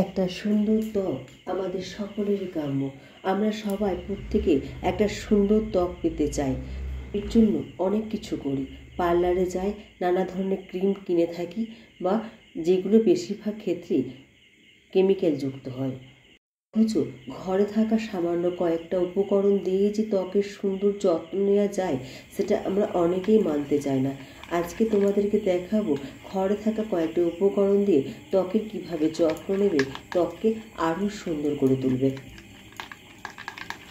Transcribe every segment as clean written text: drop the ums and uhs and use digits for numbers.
একটা সুন্দর ত্বক আমাদের সকলেরই কাম্য। আমরা সবাই প্রত্যেকে একটা সুন্দর ত্বক পেতে চাই। এর জন্য অনেক কিছু করি, পার্লারে যাই, নানা ধরনের ক্রিম কিনে থাকি, বা যেগুলো বেশিরভাগ ক্ষেত্রেই কেমিক্যালযুক্ত হয়। অথচ ঘরে থাকা সামান্য কয়েকটা উপকরণ দিয়েই যে ত্বকের সুন্দর যত্ন নেওয়া যায়, সেটা আমরা অনেকেই মানতে চাই না। আজকে তোমাদেরকে দেখাবো ঘরে থাকা কয়েকটা উপকরণ দিয়ে ত্বকের কিভাবে যত্ন নেবে, ত্বককে আরও সুন্দর করে তুলবে।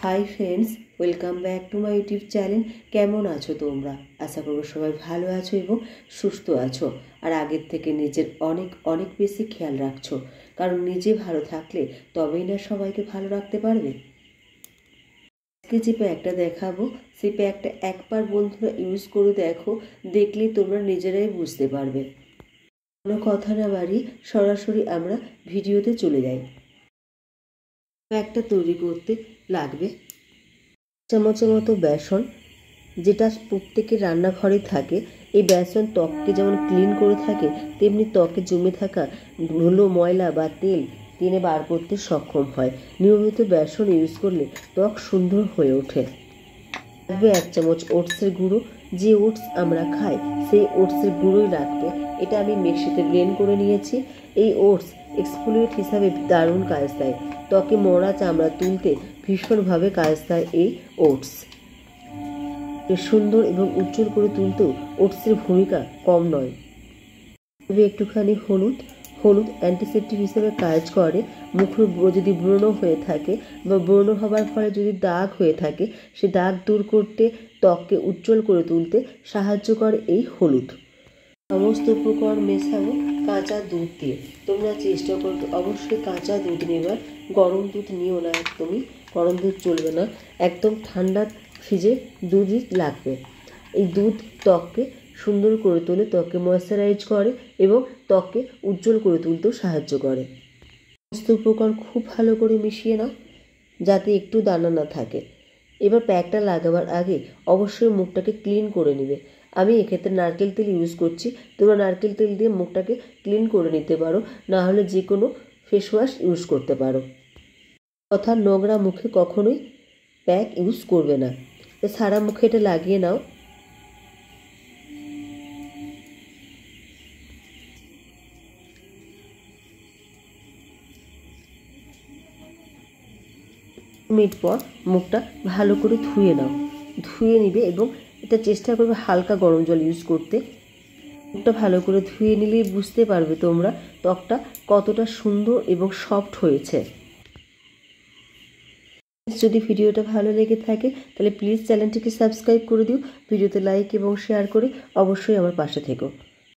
Hi friends, welcome back to my YouTube channel. কেমন আছো তোমরা? আশা করবো সবাই ভালো আছো এবং সুস্থ আছো, আর আগের থেকে নিজের অনেক অনেক বেশি খেয়াল রাখছো। কারণ নিজে ভালো থাকলে তবেই না সবাইকে ভালো রাখতে পারবে। আজকে যে প্যাকটা দেখাবো, সেই প্যাকটা একবার বন্ধুরা ইউজ করে দেখো, দেখলেই তোমরা নিজেরাই বুঝতে পারবে। কোনো কথা না বাড়িয়ে সরাসরি আমরা ভিডিওতে চলে যাই। প্যাকটা তৈরি করতে লাগবে চামচের মতো বেসন, যেটা প্রত্যেকের রান্নাঘরে থাকে। এই বেসন ত্বককে যেমন ক্লিন করে থাকে, তেমনি ত্বকে জমে থাকা ধুলো, ময়লা বা তেল টেনে বার করতে সক্ষম হয়। নিয়মিত বেসন ইউজ করলে ত্বক সুন্দর হয়ে ওঠে। লাগবে 1 চামচ ওটসের গুঁড়ো। যে ওটস আমরা খাই সেই ওটসের গুঁড়োই রাখবে। এটা আমি মিক্সিতে ব্লেন্ড করে নিয়েছি। এই ওটস এক্সফোলিয়েট হিসাবে দারুণ কাজ দেয়। ত্বকে মরা চামড়া তুলতে ভীষণভাবে কাজ দেয় এই ওটস। সুন্দর এবং উজ্জ্বল করে তুলতেও ওটসের ভূমিকা কম নয়। একটুখানি হলুদ অ্যান্টিসেপ্টিক হিসেবে কাজ করে। মুখের যদি ব্রণ হয়ে থাকে বা ব্রণ হবার ফলে যদি দাগ হয়ে থাকে, সে দাগ দূর করতে, ত্বককে উজ্জ্বল করে তুলতে সাহায্য করে এই হলুদ। সমস্ত উপকরণ মেশাবো কাঁচা দুধ দিয়ে। তোমরা চেষ্টা করবে অবশ্যই কাঁচা দুধ নেবার। গরম দুধ নিও না, একদমই গরম দুধ চলবে না। একদম ঠান্ডা ফ্রিজে দুধই লাগবে। এই দুধ ত্বককে সুন্দর করে তোলে, ত্বককে ময়েশ্চারাইজ করে এবং ত্বককে উজ্জ্বল করে তুলতেও সাহায্য করে। সমস্ত উপকরণ খুব ভালো করে মিশিয়ে নাও, যাতে একটু দানা না থাকে। এবার প্যাকটা লাগাবার আগে অবশ্যই মুখটাকে ক্লিন করে নেবে। আমি এক্ষেত্রে নারকেল তেল ইউজ করছি। তোমরা নারকেল তেল দিয়ে মুখটাকে ক্লিন করে নিতে পারো, না হলে যে কোনো ফেস ওয়াশ ইউজ করতে পারো। তথা নোংরা মুখে কখনোই প্যাক ইউজ করবে না। সারা মুখে এটা লাগিয়ে নাও। মিনিট পর মুখটা ভালো করে ধুয়ে নাও। ধুয়ে নিবে এবং এটা চেষ্টা করবে হালকা গরম জল ইউজ করতে। মুখটা ভালো করে ধুয়ে নিলেই বুঝতে পারবে তোমরা ত্বকটা কতটা সুন্দর এবং সফট হয়েছে। যদি ভিডিওটা ভালো লেগে থাকে তাহলে প্লিজ চ্যানেলটিকে সাবস্ক্রাইব করে দিও। ভিডিওতে লাইক এবং শেয়ার করে অবশ্যই আমার পাশে থেকো।